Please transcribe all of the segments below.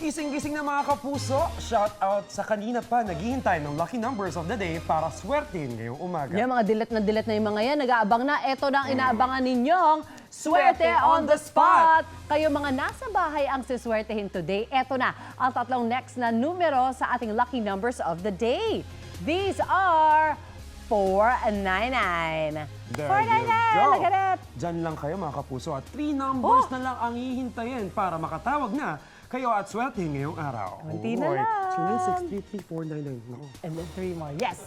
Gising-gising na mga kapuso, shout out sa kanina pa naghihintay ng lucky numbers of the day para swertein ngayong umaga. Yung mga dilat na yung mga yan, nag-aabang na. Ito na ang inaabangan ninyong Swerte on the Spot! Kayo mga nasa bahay ang siswertehin today. Ito na ang tatlong next na numero sa ating lucky numbers of the day. These are 499. There 499! you go. Look at it! Diyan lang kayo mga kapuso at 3 numbers na lang ang hihintayin para makatawag na kayo at swertein ngayong araw. Kunti na Oy. lang. So 9633 499. Nako. And then 3 more. Yes!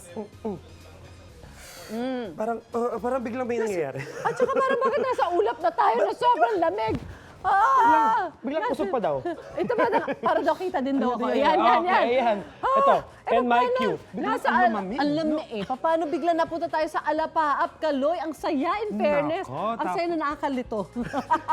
Parang biglang may nangyayari. At saka parang bakit nasa ulap na tayo na sobrang lamig? Biglang kusog pa daw. Ito ba, para daw kita din daw ako. Yan. Yan, yan, yan. Okay, yan. Ito, and my paano? cue. Nasa Biglang lamig, ang lamig eh. Paano bigla napunta tayo sa Alapaap, Kaloy? Ang saya, in fairness. Nako, Ang saya na nakakalito.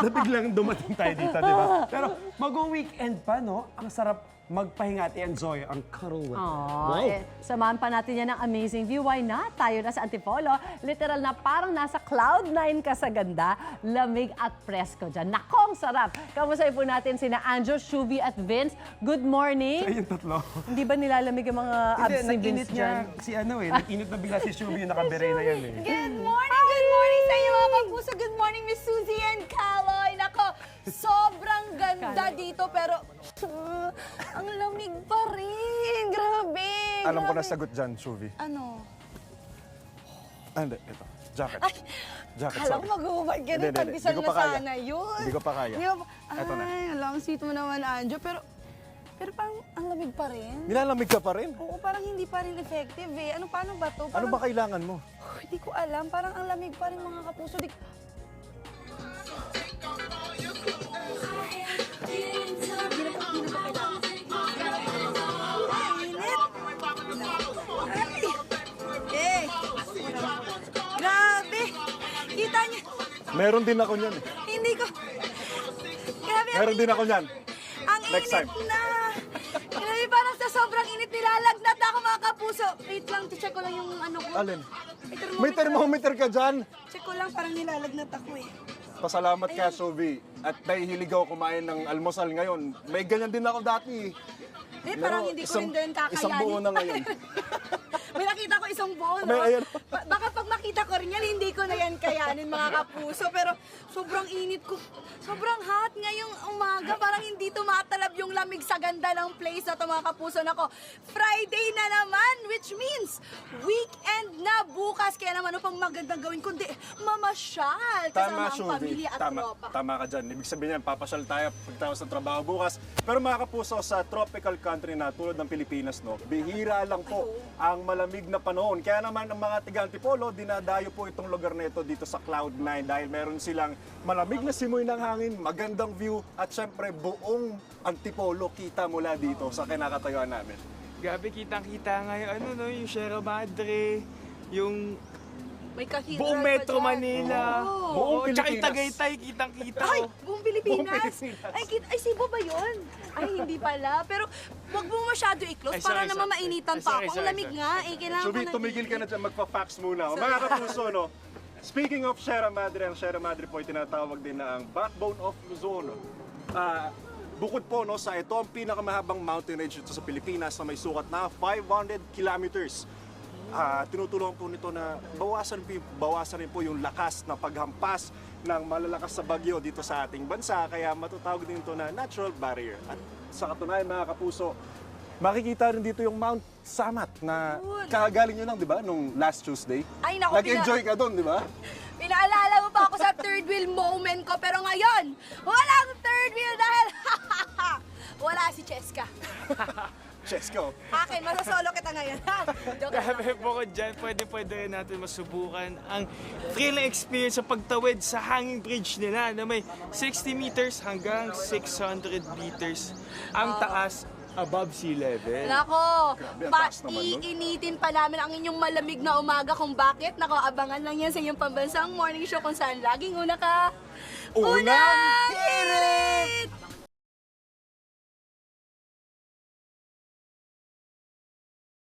na biglang dumating tayo dito, di ba? Pero mag-weekend pa, no? Ang sarap magpahinga at i-enjoy ang cuddle weather. Wow. Samahan pa natin yan ng amazing view. Why not? Tayo na sa Antipolo. Literal na parang nasa cloud9 ka sa ganda. Lamig at presko dyan. Nakong sarap. Kamusta po natin sina Anjo, Shuvi at Vince. Good morning. Ayun, tatlo. Hindi ba nilalamig yung mga abs ni Nag-init Vince niya dyan? si nag-init na bigla si Shubi yung nakabere na yan eh. Good morning sa inyo mga kapuso. Good morning, Miss Suzy and Kaloy. Nako, sobrang ganda dito pero ang lamig pa rin. Grabe. Alam ko grabe. na sagot dyan, Shuvi. Ano? Hindi, ito. Jacket. Ay, Jacket, alam sorry. ko mag-uubad ka Hindi, rin. hindi, Pagbisan hindi ko mo pa kaya. sana yun. Hindi ko pa kaya. Di ba- Eto na. Ay, alam, sweet mo naman, Anjo. Pero parang ang lamig pa rin. Nilalamig ka pa rin? Oo, parang hindi pa rin effective eh. Paano ba to? Ano ba kailangan mo? Hindi ko alam. Parang ang lamig pa rin mga kapuso. Eh, grabe! Kita niyo, Meron din ako niyan. hindi ko... Grabe, Meron din ako niyan. ang Next init time. na! Grabe, parang sa sobrang init nilalagnat ako mga kapuso. Wait lang, check ko lang yung ano ko. Alin? May May thermometer ka dyan. Check ko lang, parang nilalagnat ako eh. Pasalamat ka, Shuvi. At nahihilig ako kumain ng almusal ngayon. May ganyan din ako dati. Eh, parang hindi ko rin din kakayanin. Isang buo na ngayon. May nakita ko isang buo, no? May, ayan. Baka pag makita ko rin yan, hindi ko na yan kayanin, mga kapuso. Pero sobrang init ko. Sobrang hot ngayong umaga. Parang hindi tumatalab yung lamig sa ganda ng place na to, mga kapuso. Nako, Friday na naman, which means weekend na bukas. Kaya naman, ano pang magandang gawin kundi mamasyal kasama ang pamilya at tropa. Tama ka dyan. Ibig sabihin yan, papasyal tayo pagtapos ng trabaho bukas. Pero mga kapuso, sa tropical country na tulad ng Pilipinas, no, bihira lang po ang malamig na panahon. Kaya naman ang mga taga-Antipolo, dinadayo po itong lugar na ito dito sa Cloud9 dahil meron silang malamig na simoy ng hangin, magandang view at syempre buong Antipolo kita mula dito sa kinakatayuan namin. Grabe, kitang-kita nga yung yung Sierra Madre, yung May kahidral buong pa Metro dyan. Manila. Oo. Buong Tsaka Pilipinas. yung Tagaytay, kitang-kita. Ay, oh. buong Pilipinas. Buong Pilipinas. Ay, Cebu ba yun? Ay, hindi pala. Pero wag mo masyado i-close Ay, para sorry, naman sorry. mainitan Ay, pa sorry, ako. Ang sorry, lamig sorry. nga. Eh, kailangan Shuvi, ko na... tumigil ka na dyan, magpa-fax muna. Mga kapuso, no? Speaking of Sierra Madre, ang Sierra Madre po ay tinatawag din na ang backbone of Luzon. Bukod po no, sa ito ang pinakamahabang mountain range dito sa Pilipinas na may sukat na 500 kilometers. Tinutulungan po nito na bawasan rin po yung lakas na paghampas ng malalakas sa bagyo dito sa ating bansa. Kaya matutawag din ito na natural barrier. At sa katunayan mga kapuso, makikita rin dito yung Mount Samat na kakagaling nyo lang, di ba, nung last Tuesday? Ay, naku, Nag-enjoy ka doon, di ba? Pinaalala mo pa ako sa third wheel moment ko. Pero ngayon, walang third wheel dahil wala si Cheska. Chesko. Akin, masasolo kita ngayon. Joke lang. Grabe po ko dyan, pwede rin natin masubukan ang thrilling experience sa pagtawid sa hanging bridge nila na may 60 meters hanggang 600 meters ang taas above sea level. Nako, Grabe, ang taas naman nun. iinitin pa namin ang inyong malamig na umaga kung bakit. Nako, abangan lang yan sa inyong pambansang morning show kung saan laging una ka. Unang Hirit!